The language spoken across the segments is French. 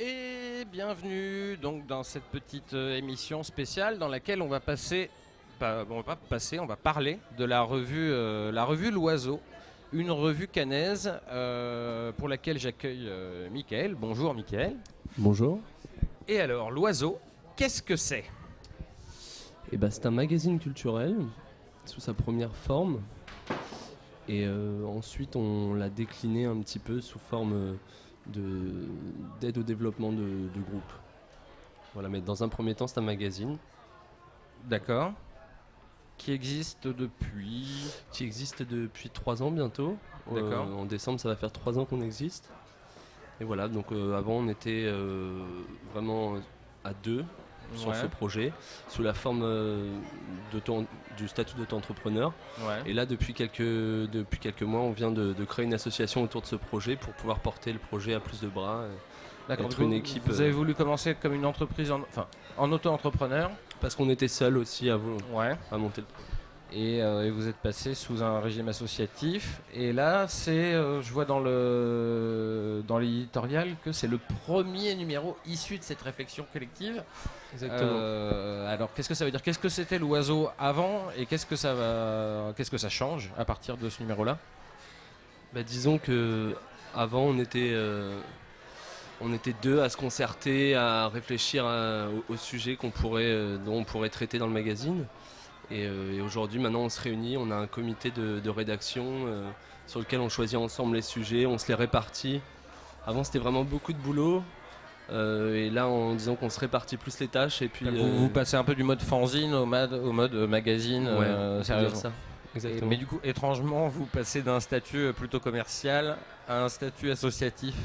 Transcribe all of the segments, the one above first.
Et bienvenue donc dans cette petite émission spéciale dans laquelle on va on va parler de la revue L'Oiseau, une revue caennaise pour laquelle j'accueille Mickaël. Bonjour Mickaël. Bonjour. Et alors, L'Oiseau, qu'est-ce que c'est ? C'est un magazine culturel sous sa première forme. Et ensuite, on l'a décliné un petit peu sous forme d'aide au développement du groupe. Voilà, mais dans un premier temps, c'est un magazine. D'accord. Qui existe depuis 3 ans bientôt. D'accord. En décembre, ça va faire 3 ans qu'on existe. Et voilà, donc avant, on était vraiment à deux sur ce projet, sous la forme du statut d'auto-entrepreneur. Ouais. Et là, depuis quelques mois, on vient de créer une association autour de ce projet pour pouvoir porter le projet à plus de bras. D'accord. Être une équipe. Vous avez voulu commencer comme une entreprise, en auto-entrepreneur. Parce qu'on était seuls aussi à monter le projet. Et vous êtes passé sous un régime associatif. Et là, je vois dans l'éditorial que c'est le premier numéro issu de cette réflexion collective. Exactement. Alors, qu'est-ce que ça veut dire ? Qu'est-ce que c'était L'Oiseau avant et qu'est-ce que ça change à partir de ce numéro-là ? Disons que avant, on était deux à se concerter, à réfléchir au sujet dont on pourrait traiter dans le magazine. Et aujourd'hui, maintenant, on se réunit, on a un comité de rédaction sur lequel on choisit ensemble les sujets, on se les répartit. Avant, c'était vraiment beaucoup de boulot. Et là, en disant qu'on se répartit plus les tâches. Et puis, vous passez un peu du mode fanzine au mode magazine, sérieusement. Ça. Exactement. Mais du coup, étrangement, vous passez d'un statut plutôt commercial à un statut associatif.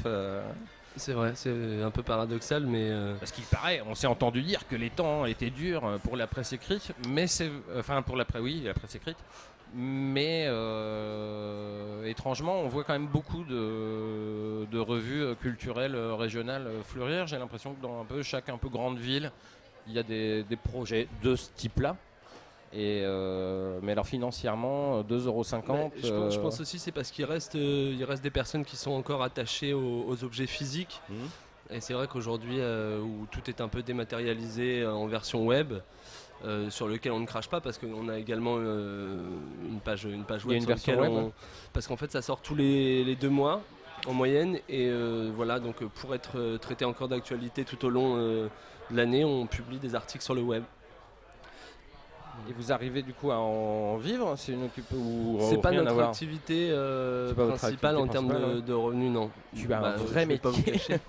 C'est vrai, c'est un peu paradoxal, mais... Parce qu'il paraît, on s'est entendu dire que les temps étaient durs pour la presse écrite, mais pour la presse écrite, mais étrangement, on voit quand même beaucoup de revues culturelles régionales fleurir. J'ai l'impression que dans chaque grande ville, il y a des projets de ce type-là. Mais alors financièrement, 2,50 €. Je pense aussi c'est parce qu'il reste des personnes qui sont encore attachées aux objets physiques. Et c'est vrai qu'aujourd'hui, où tout est un peu dématérialisé en version web, sur lequel on ne crache pas parce qu'on a également une page web sur laquelle parce qu'en fait ça sort tous les 2 mois en moyenne. Et voilà, donc pour être traité encore d'actualité tout au long de l'année, on publie des articles sur le web. Et vous arrivez du coup à en vivre ? C'est pas notre activité principale en termes de revenus, non. Tu as un vrai métier. Pas vous cacher.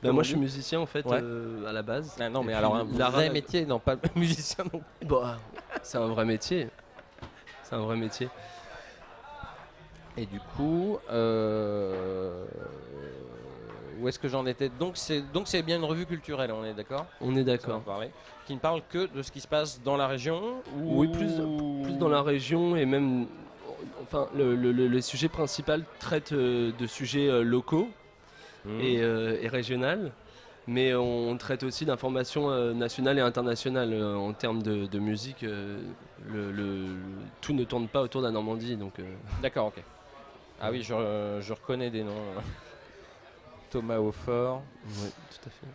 Moi je suis musicien en fait à la base. Ah non, mais alors un vrai métier, non pas musicien non. C'est un vrai métier. C'est un vrai métier. Et du coup, où est-ce que j'en étais ? Donc c'est bien une revue culturelle, on est d'accord ? On est d'accord. Qui ne parle que de ce qui se passe dans la région Oui, plus dans la région, et même, enfin, le sujet principal traite de sujets locaux et régionaux, mais on traite aussi d'informations nationales et internationales en termes de musique. Tout ne tourne pas autour de la Normandie, donc. D'accord, ok. Ah oui, je reconnais des noms. Thomas Aufort. Oui, tout à fait.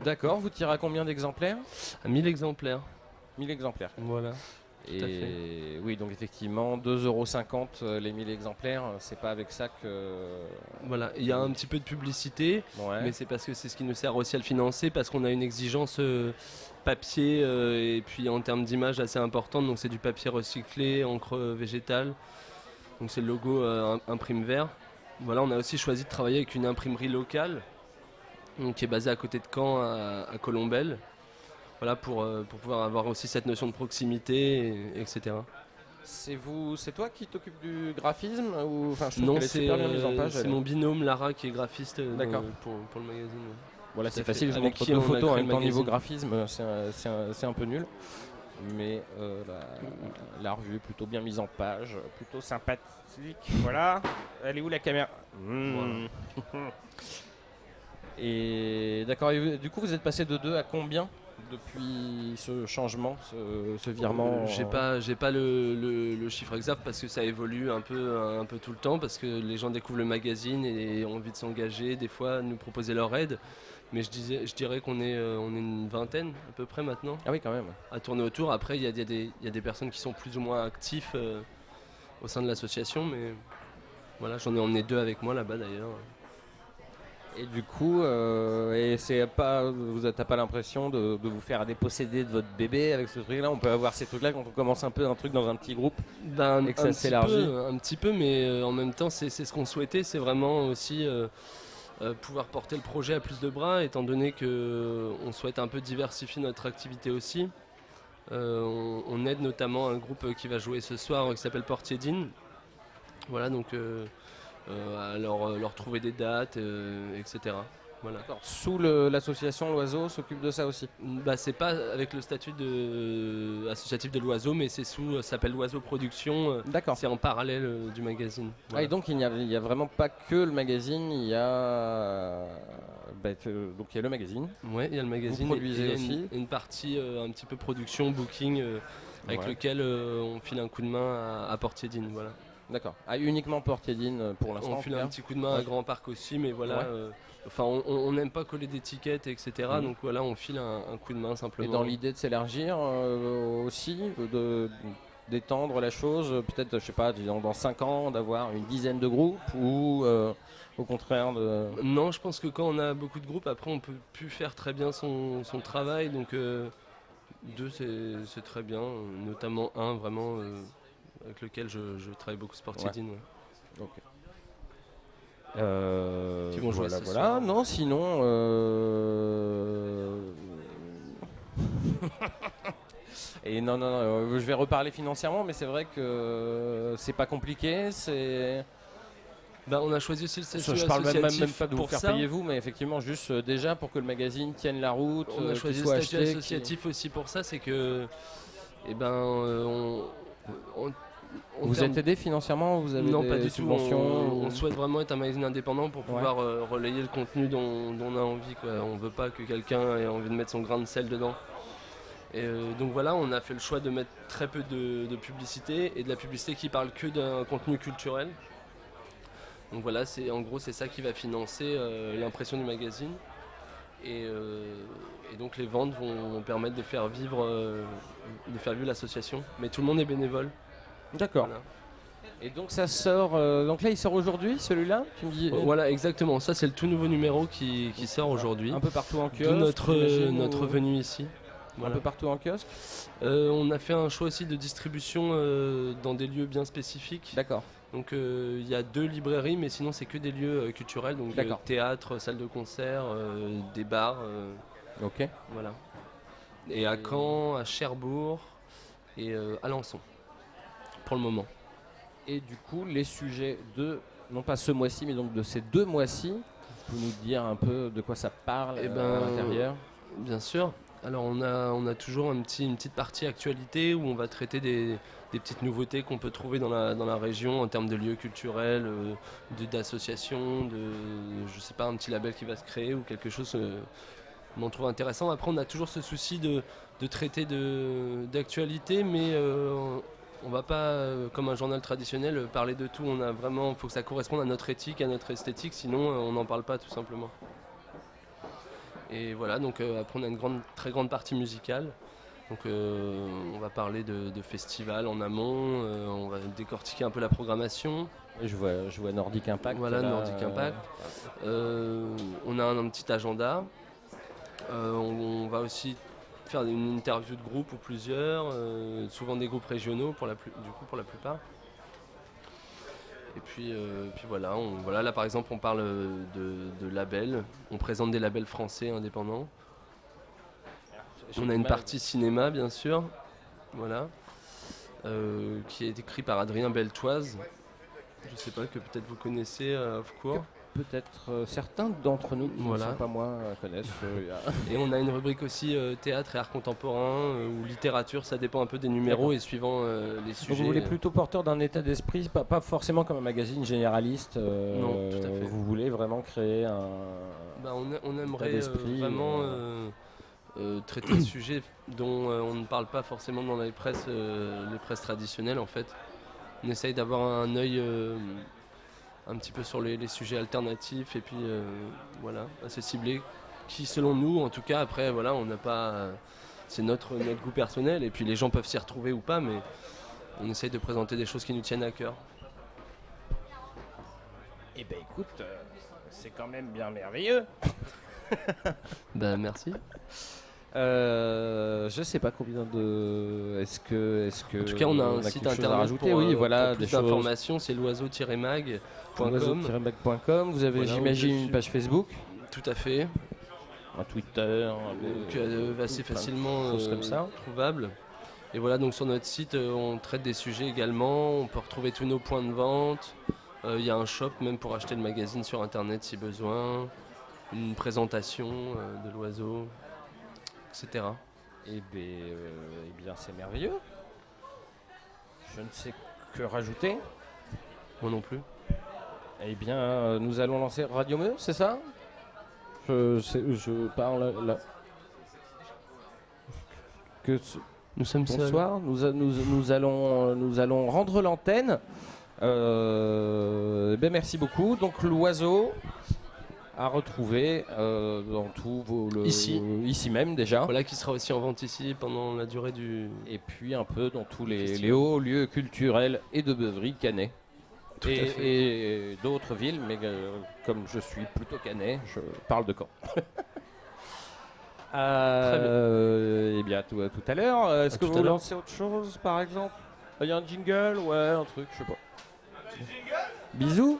D'accord, vous tirez à combien d'exemplaires ? À 1000 exemplaires. 1000 exemplaires. Voilà. Et oui, donc effectivement, 2,50 € les 1000 exemplaires, c'est pas avec ça que... Voilà, il y a un petit peu de publicité, mais c'est parce que c'est ce qui nous sert aussi à le financer, parce qu'on a une exigence papier et puis en termes d'image assez importante, donc c'est du papier recyclé, encre végétale, donc c'est le logo imprime vert. Voilà, on a aussi choisi de travailler avec une imprimerie locale, donc, qui est basée à côté de Caen, à Colombelles. Voilà, pour pouvoir avoir aussi cette notion de proximité, etc. C'est toi qui t'occupes du graphisme ou... Non, c'est mon binôme Lara qui est graphiste pour le magazine. Voilà, c'est facile, je montre deux photos en même temps niveau graphisme, c'est un peu nul. Mais la revue est plutôt bien mise en page, plutôt sympathique. Voilà, elle est où la caméra ? Et d'accord, du coup vous êtes passé de 2 à combien depuis ce changement, ce virement? J'ai pas le chiffre exact parce que ça évolue un peu tout le temps, parce que les gens découvrent le magazine et ont envie de s'engager, des fois nous proposer leur aide. Mais je dirais qu'on est une vingtaine à peu près maintenant. Ah oui, quand même. À tourner autour. Après, il y a des personnes qui sont plus ou moins actifs au sein de l'association, mais voilà, j'en ai emmené 2 avec moi là-bas d'ailleurs. Et du coup, t'as pas l'impression de vous faire déposséder de votre bébé avec ce truc-là? On peut avoir ces trucs-là quand on commence un peu un truc dans un petit groupe et que ça s'élargit. Un petit peu, mais en même temps, c'est ce qu'on souhaitait, c'est vraiment aussi pouvoir porter le projet à plus de bras, étant donné qu'on souhaite un peu diversifier notre activité aussi. On aide notamment un groupe qui va jouer ce soir qui s'appelle Portier Dean. Voilà, donc à leur trouver des dates, etc. Voilà. Sous l'association L'Oiseau s'occupe de ça aussi? C'est pas avec le statut associatif de L'Oiseau, mais ça s'appelle L'Oiseau Production. D'accord. C'est en parallèle du magazine. Voilà. Ah, et donc il y a vraiment pas que le magazine, il y a donc il y a le magazine. Ouais, il y a le magazine. Vous produisez aussi une partie un petit peu production, booking, avec lequel on file un coup de main à Portier Dean, voilà. D'accord. Ah, uniquement Portier Dean pour l'instant. On file un petit coup de main à Grand Parc aussi, mais voilà. Ouais. On n'aime pas coller d'étiquettes, etc. Donc voilà, on file un coup de main simplement. Et dans l'idée de s'élargir aussi, d'étendre la chose, peut-être, je sais pas, dans 5 ans, d'avoir une dizaine de groupes ou au contraire de... Non, je pense que quand on a beaucoup de groupes, après on peut plus faire très bien son travail. Donc 2, c'est très bien, notamment un vraiment avec lequel je travaille beaucoup, Portier Dean. Ouais. Ok. Qui vont jouer voilà. soir. Non, sinon... Et non, je vais reparler financièrement, mais c'est vrai que c'est pas compliqué, c'est... On a choisi aussi le statut Je parle même pas de vous faire ça. payer vous, mais effectivement juste déjà pour que le magazine tienne la route. On a choisi le statut associatif aussi pour ça, c'est que vous êtes aidé financièrement? Vous avez pas du subventions tout. On souhaite vraiment être un magazine indépendant pour pouvoir relayer le contenu dont on a envie, quoi. On veut pas que quelqu'un ait envie de mettre son grain de sel dedans. Et donc voilà, on a fait le choix de mettre très peu de publicité, et de la publicité qui parle que d'un contenu culturel. Donc voilà, en gros c'est ça qui va financer l'impression du magazine. Et donc les ventes vont permettre de faire vivre l'association. Mais tout le monde est bénévole. D'accord. Voilà. Et donc ça sort, donc là il sort aujourd'hui celui-là, tu me dis? Voilà, exactement, ça c'est le tout nouveau numéro qui sort aujourd'hui. Un peu partout en kiosque. De notre venue ici. Voilà. Un peu partout en kiosque. On a fait un choix aussi de distribution dans des lieux bien spécifiques. D'accord. Donc il y a 2 librairies, mais sinon c'est que des lieux culturels, donc théâtre, salle de concert, des bars. Ok. Voilà. Et à Caen, à Cherbourg et à Alençon, pour le moment. Et du coup, les sujets non pas ce mois-ci, mais donc de ces 2 mois-ci, tu peux nous dire un peu de quoi ça parle à l'intérieur? Bien sûr. Alors on a toujours une petite partie actualité où on va traiter des petites nouveautés qu'on peut trouver dans la région en termes de lieux culturels, d'associations, je sais pas, un petit label qui va se créer ou quelque chose qu'on trouve intéressant. Après on a toujours ce souci de traiter d'actualité, mais on va pas, comme un journal traditionnel, parler de tout. Il faut que ça corresponde à notre éthique, à notre esthétique, sinon on n'en parle pas tout simplement. Et voilà, donc après on a une très grande partie musicale. Donc on va parler de festivals en amont, on va décortiquer un peu la programmation. Et je vois Nordic Impact. Voilà, Nordic Impact. On a un petit agenda. On va aussi faire une interview de groupe ou plusieurs, souvent des groupes régionaux pour la plupart. Et puis voilà, là par exemple on parle de labels, on présente des labels français indépendants. On a une partie cinéma bien sûr, voilà, qui est écrit par Adrien Beltoise. Je sais pas, que peut-être vous connaissez Off Court. Peut-être certains d'entre nous qui ne sont pas moi connaissent. Et on a une rubrique aussi théâtre et art contemporain ou littérature, ça dépend un peu des numéros et suivant les sujets. Donc vous voulez plutôt porteur d'un état d'esprit, pas forcément comme un magazine généraliste. Non, tout à fait. Vous voulez vraiment créer un on aimerait vraiment traiter de sujets dont on ne parle pas forcément dans les presses traditionnelles en fait. On essaye d'avoir un œil un petit peu sur les sujets alternatifs et puis voilà, assez ciblés, qui selon nous en tout cas, après voilà, on n'a pas, c'est notre goût personnel et puis les gens peuvent s'y retrouver ou pas, mais on essaye de présenter des choses qui nous tiennent à cœur. Eh ben écoute, c'est quand même bien merveilleux. Ben merci. Je sais pas combien de. Est-ce que. En tout cas, on a un site internet pour, oui, voilà, pour plus d'informations, c'est loiseau-mag.com. Vous avez, voilà, j'imagine, une page Facebook. Tout à fait. Un Twitter. Donc, assez facilement comme ça, trouvable. Et voilà, donc sur notre site, on traite des sujets également. On peut retrouver tous nos points de vente. Il y a un shop même pour acheter le magazine sur internet si besoin. Une présentation de l'oiseau, etc. Eh bien, c'est merveilleux. Je ne sais que rajouter. Moi non plus. Eh bien, nous allons lancer Radio Meux, c'est ça ? Je parle là. Nous sommes seuls. Bonsoir. Nous allons rendre l'antenne. Merci beaucoup. Donc l'oiseau à retrouver dans tous vos ici même déjà. Voilà, qui sera aussi en vente ici pendant la durée du. Et puis un peu dans tous les hauts lieux culturels et de beuverie cannais. Et d'autres villes, mais comme je suis plutôt cannais, je parle de Caen. Très bien. Et bien tout à l'heure. Est-ce que vous lancez autre chose par exemple ? Il y a un jingle, ouais, un truc, je sais pas. Bisous.